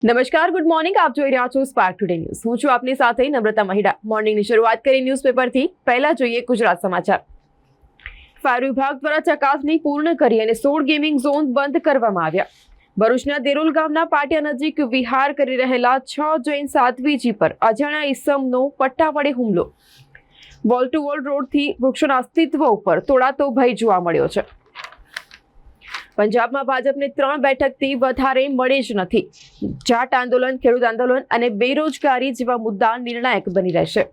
નમસ્કાર, good morning. આપ જોઈ રહ્યા છો સ્પાર્ક ટુડે ન્યૂઝ. હું છું આપની સાથે નમ્રતા મહિડા. મોર્નિંગની શરૂઆત કરી ન્યૂઝપેપરથી. પહેલા જોઈએ ગુજરાત સમાચાર. ફાયર વિભાગ દ્વારા ચકાસણી પૂર્ણ કરી અને 16 ગેમિંગ ઝોન બંધ કરવામાં આવ્યા. ભરૂચના દેરોલ ગામના પાટિયા નજીક વિહાર કરી રહેલા 6 જૈન સાધ્વીજી પર અજાણ્યા ઈસમનો પટ્ટા વડે હુમલો. વોલ ટુ વોલ રોડથી વૃક્ષોના અસ્તિત્વ ઉપર તોડાતો ભય જોવા મળ્યો છે. પંજાબમાં ભાજપને 3 બેઠકથી વધારે મળી જ નથી. જાટ આંદોલન, ખેડૂત આંદોલન અને બેરોજગારી જેવા મુદ્દા નિર્ણાયક બની રહેશે.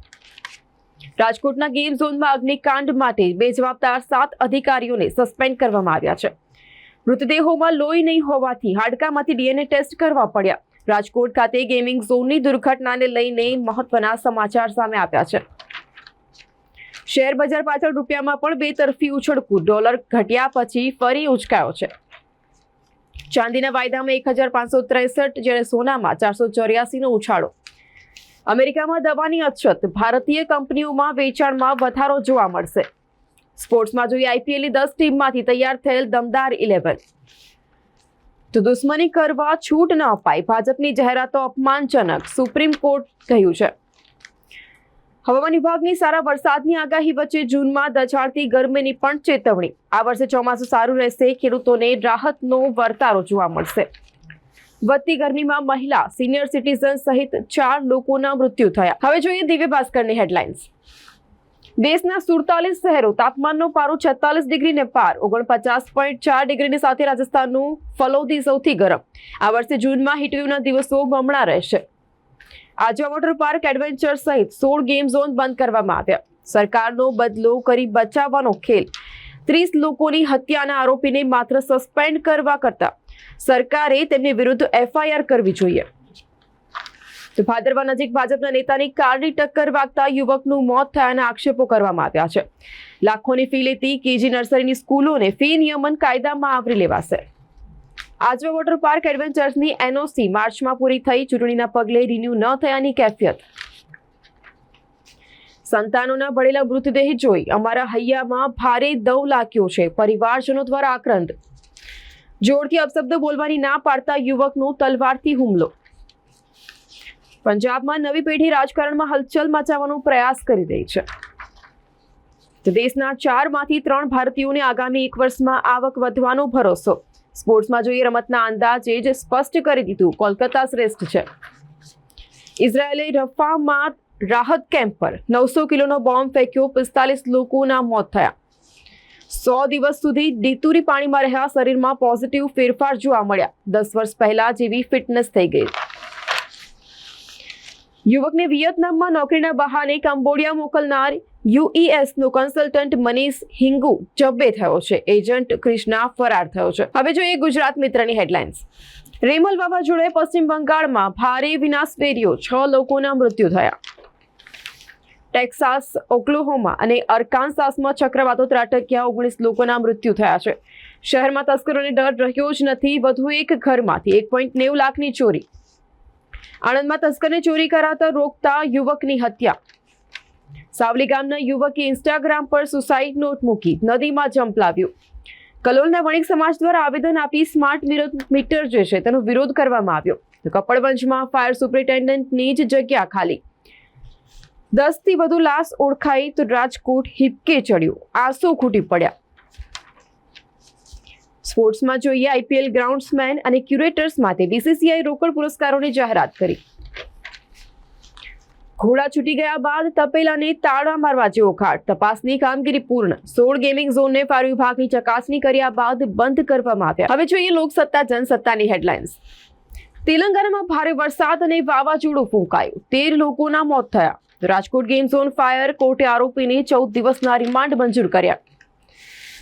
રાજકોટના ગેમ ઝોનમાં અગ્નિકાંડ માટે બેજવાબદાર 7 અધિકારીઓને સસ્પેન્ડ કરવામાં આવ્યા છે. મૃતદેહોમાં લોહી નહીં હોવાથી હાડકામાંથી ડીએનએ ટેસ્ટ કરવા પડ્યા. રાજકોટ ખાતે ગેમિંગ ઝોનની દુર્ઘટનાને લઈને મહત્વના સમાચાર સામે આવ્યા છે. શેર બજાર પાછળ રૂપિયામાં પણ બેતરફી ઉછળકું. ડોલર ઘટ્યા પછી ફરી ઉચકાયો છે. ચાંદીના વાયદામાં 1563, જ્યારે સોનામાં 484નો ઉછાળો. અમેરિકામાં દવાની અછત, ભારતીય કંપનીઓમાં વેચાણમાં વધારો જોવા મળશે. સ્પોર્ટ્સમાં જોઈએ આઈપીએલની 10 ટીમમાંથી તૈયાર થયેલ દમદાર 11. તો દુશ્મની કરવા છૂટ ન અપાય, ભાજપની જાહેરાતો અપમાનજનક, સુપ્રીમ કોર્ટ કહ્યું છે. હવામાન વિભાગની સારા વરસાદની આગાહી વચ્ચે જૂનમાં દઝાડતી ગરમીની પણ ચેતવણી. આ વર્ષે ચોમાસું સારું રહેશે, ખેડૂતોને રાહતનો વર્તારો જોવા મળશે. વધતી ગરમીમાં મહિલા, સિનિયર સિટીઝન સહિત 4 લોકોના મૃત્યુ થયા. હવે જોઈએ દિવ્ય ભાસ્કરની હેડલાઇન્સ. દેશના 47 શહેરો તાપમાનનો પારો 46 ડિગ્રીને પાર. 49.4 ડિગ્રીની સાથે રાજસ્થાનનું ફલૌદી સૌથી ગરમ. આ વર્ષે જૂનમાં હીટવેવના દિવસો બમણા રહેશે. આજવા વોટર પાર્ક, એડવેન્ચર સહિત 16 ગેમ ઝોન બંધ કરવામાં આવ્યા. સરકારનો બદલો કરી બચાવવાનો ખેલ. 30 લોકોની હત્યાના આરોપીને માત્ર સસ્પેન્ડ કરવા કરતા સરકારે તેમની વિરુદ્ધ એફઆઈઆર કરવી જોઈએ. તો ભાદરવા નજીક ભાજપના નેતાની કારની ટક્કર વાગતા યુવકનું મોત થયાના આક્ષેપો કરવામાં આવ્યા છે. લાખોની ફી લેતી કેજી નર્સરીની સ્કૂલોને ફી નિયમન કાયદામાં આવરી લેવાશે. આજવા વોટર પાર્ક એડવેન્ચર્સની એનઓસી માર્ચમાં પૂરી થઈ. ચૂંટણીના પગલે રિન્યુ ન થયાની કેફિયત. સંતાનોના બળેલા મૃતદેહ જોઈ અમારા હૈયામાં ભારે દવ લાગ્યો છે, પરિવારજનો દ્વારા આક્રંદ. જોરથી અપશબ્દ બોલવાની ના પાડતા યુવકનો તલવારથી હુમલો. પંજાબમાં નવી પેઢી રાજકારણમાં હલચલ મચાવવાનો પ્રયાસ કરી રહી છે. દેશના 4માંથી 3 ભારતીયોને આગામી 1 વર્ષમાં આવક વધવાનો ભરોસો. સ્પોર્ટ્સમાં જોઈએ રમતના અંદાજે જ સ્પષ્ટ કરી દીધું, કોલકાતા શ્રેષ્ઠ છે. ઇઝરાયેલે રફામાં રાહત કેમ્પ પર 900 કિલોનો બોમ્બ ફેંક્યો. 45 લોકોના મોત થયા. 100 દિવસ સુધી ડીતુરી પાણીમાં રહ્યા. શરીરમાં પોઝિટિવ ફેરફાર જોવા મળ્યા. 10 વર્ષ પહેલા જેવી ફિટનેસ થઈ ગઈ. યુવકને વિયેતનામમાં નોકરીના બહાને કંબોડિયા મોકલનાર યુઈએસનો કન્સલ્ટન્ટ મનીષ હિંગુ જબ્બે થયો છે. એજન્ટ કૃષ્ણા ફરાર થયો છે. હવે જોઈએ ગુજરાત મિત્રની હેડલાઇન્સ. રેમલ વાવાઝોડાએ પશ્ચિમ બંગાળમાં ભારે વિનાશ વેર્યો. 6 લોકોના મૃત્યુ થયા. ટેક્સાસ, ઓક્લાહોમા અને અરકાનસાસમાં ચક્રવાતો ત્રાટક્યા. 19 લોકોના મૃત્યુ થયા છે. શહેરમાં તસ્કરોને ડર રહ્યો જ નથી. વધુ એક ઘરમાંથી 1.90 લાખની ચોરી. આણંદમાં તસ્કરને ચોરી કરાતા રોકતા યુવકની હત્યા. સાવલી ગામના યુવકે ઇન્સ્ટાગ્રામ પર સુસાઇડ નોટ મૂકી નદીમાં ઝંપલાવ્યું. કલોલના વણિક સમાજ દ્વારા આવેદન આપી સ્માર્ટ મીટર જે છે તેનો વિરોધ કરવામાં આવ્યો. કપડવંજમાં ફાયર સુપ્રિન્ટેન્ડન્ટની જ જગ્યા ખાલી. 10 થી વધુ લાશ ઓળખાઈ તો રાજકોટ હિપકે ચડ્યું. આંસુ ખૂટી પડ્યા. સ્પોર્ટ્સમાં જોઈએ આઈપીએલ ગ્રાઉન્ડ્સમેન અને ક્યુરેટર્સ માટે બીસીસીઆઈ રોકડ પુરસ્કારોની જાહેરાત કરી. ઘોડા છૂટી ગયા બાદ તપેલાને તાળા મારવા જેવો ઘાટ. તપાસની કામગીરી પૂર્ણ. 16 ગેમિંગ ઝોનને ફાયર વિભાગની ચકાસણી કર્યા બાદ બંધ કરવામાં આવ્યા. હવે જોઈએ લોકસત્તા જનસત્તાની હેડલાઇન્સ. તેલંગાણામાં ભારે વરસાદ અને વાવાઝોડું ફૂંકાયું. 13 લોકોના મોત થયા. રાજકોટ ગેમ ઝોન ફાયર કોર્ટે આરોપીને 14 દિવસના રિમાન્ડ મંજૂર કર્યા.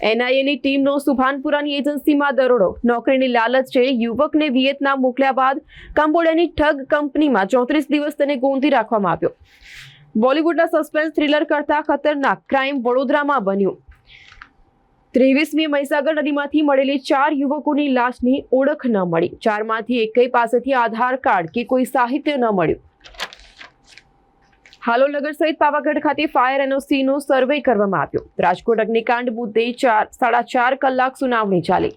એનઆઈએની ટીમનો સુભાનપુરાની એજન્સીમાં દરોડો. નોકરીની લાલચ છે. યુવકને વિયેતનામ મોકલ્યા બાદ કંબોડિયાની ઠગ કંપનીમાં 34 દિવસ તેને ગોંધી રાખવામાં આવ્યો. બોલિવૂડના સસ્પેન્સ થ્રિલર કરતા ખતરનાક ક્રાઇમ વડોદરામાં બન્યું. 23મી મહીસાગર નદીમાંથી મળેલી 4 યુવકોની લાશની ઓળખ ન મળી. 4માંથી એકેય પાસેથી આધાર કાર્ડ કે કોઈ સાહિત્ય ન મળ્યું. હાલોલ નગર સહિત પાવાગઢ ખાતે ફાયર એનઓસીનો સર્વે કરવામાં આવ્યો. રાજકોટ અગ્નિકાંડ મુદ્દે 4.5 કલાક સુનાવણી ચાલી.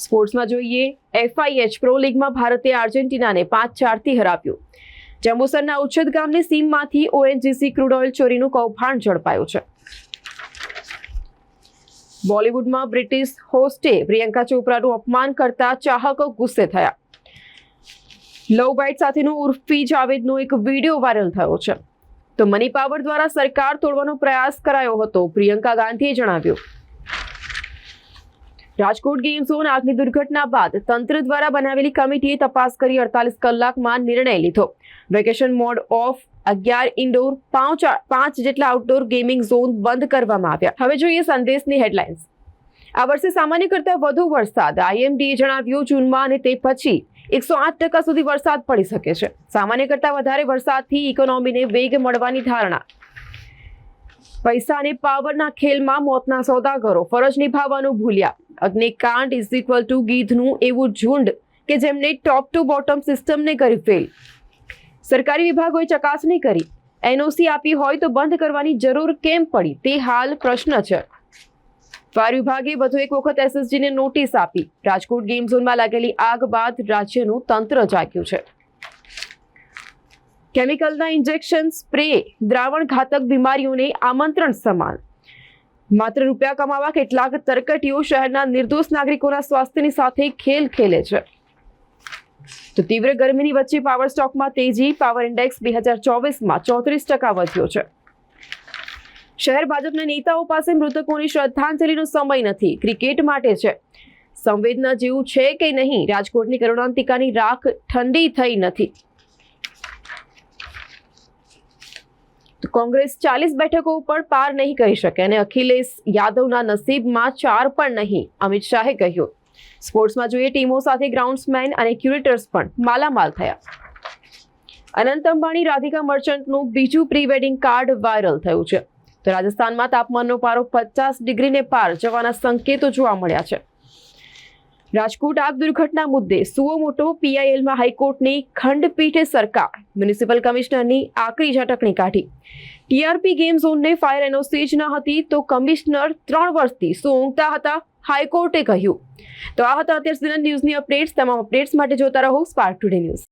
સ્પોર્ટ્સમાં જોઈએ, FIH પ્રો લીગમાં ભારતે આર્જેન્ટિનાને 5-4થી હરાવ્યું. જંબુસરના ઉચ્છેદ ગામની સીમમાંથી ONGC ક્રૂડ ઓઇલ ચોરીનું કૌભાંડ ઝડપાયું છે. બોલિવૂડમાં બ્રિટિશ હોસ્ટે પ્રિયંકા ચોપરાનું અપમાન કરતા ચાહકો ગુસ્સે થયા. લવ બાઇટ સાથેનો ઉર્ફી જાવેદનો એક વિડીયો વાયરલ થયો છે. તો મની પાવર દ્વારા સરકાર તોડવાનો પ્રયાસ કરાયો હતો, પ્રિયંકા ગાંધીએ જણાવ્યું. રાજકોટ ગેમ ઝોન આગની દુર્ઘટના બાદ તંત્ર દ્વારા બનાવેલી કમિટીએ તપાસ કરી 48 કલાકમાં નિર્ણય લીધો. વેકેશન મોડ ઓફ, 11 ઇન્ડોર, 5 જેટલા આઉટડોર ગેમિંગ ઝોન બંધ કરવામાં આવ્યા. હવે જોઈએ સંદેશની હેડલાઇન્સ. આ વર્ષે સામાન્ય કરતાં વધુ વરસાદ, IMDએ જણાવ્યું. જૂનમાં અને તે પછી 108% સુધી વરસાદ પડી શકે છે. સામાન્ય કરતાં વધારે વરસાદથી ઇકોનોમીને વેગ મળવાની ધારણા. પૈસા અને પાવરના ખેલમાં મોતના સોદાગરો ફરજ નિભાવવાનું ભૂલ્યા. અગ્નિકાંડ = ગીધનું એવું ઝુંડ કે જેમને ટોપ ટુ બોટમ સિસ્ટમને કરી ફેલ. સરકારી વિભાગોએ ચકાસણી કરી, NOC આપી હોય તો બંધ કરવાની જરૂર કેમ પડી, તે હાલ પ્રશ્ન છે. ફાયર વિભાગે વધુ એક વખત SSGને નોટિસ આપી. રાજકોટ ગેમ ઝોનમાં લાગેલી આગ બાદ રાજ્યનું તંત્ર જાગ્યું છે. કેમિકલના ઇન્જેક્શન, સ્પ્રે, દ્રાવણ ઘાતક બીમારીઓને આમંત્રણ સમાન. માત્ર રૂપિયા કમાવા કેટલાક તરકટીઓ શહેરના નિર્દોષ નાગરિકોના સ્વાસ્થ્યની સાથે ખેલ ખેલે છે. તો તીવ્ર ગરમીની વચ્ચે પાવર સ્ટોકમાં તેજી. પાવર ઇન્ડેક્સ 2024માં 34% વધ્યો છે. શહેર ભાજપના નેતાઓ પાસે મૃતકોની શ્રદ્ધાંજલિનો સમય નથી, ક્રિકેટ માટે છે. સંવેદના જેવું છે કે નહીં, રાજકોટની કરુણાંતિકાની રાખ ઠંડી થઈ નથી. કોંગ્રેસ 40 બેઠકો ઉપર પાર નહીં કરી શકે અને અખિલેશ યાદવના નસીબમાં 4 પણ નહીં, અમિત શાહે કહ્યું. સ્પોર્ટ્સમાં જોઈએ, ટીમો સાથે ગ્રાઉન્ડ્સમેન અને ક્યુરેટર્સ પણ માલામાલ થયા. અનંત અંબાણી રાધિકા મર્ચન્ટનું બીજું પ્રી વેડિંગ કાર્ડ વાયરલ થયું છે. તો રાજસ્થાનમાં તાપમાનનો પારો 50 ડિગ્રીને પાર જવાના સંકેતો જોવા મળ્યા છે. રાજકોટ આગ દુર્ઘટના મુદ્દે સુઓ મોટો, PILમાં હાઈકોર્ટની ખંડપીઠે સરકાર, મ્યુનિસિપલ કમિશનરની આકરી ઝટકણી કાઢી. TRP ગેમ ઝોનને ફાયર NOC જ ન હતી તો કમિશનર 3 વર્ષથી શું ઊંઘતા હતા, હાઈકોર્ટે કહ્યું. તો આ હતા અત્યાર સુધીના ન્યૂઝની અપડેટ્સ. તમામ અપડેટ્સ માટે જોતા રહો સ્પાર્ક ટુડે ન્યૂઝ.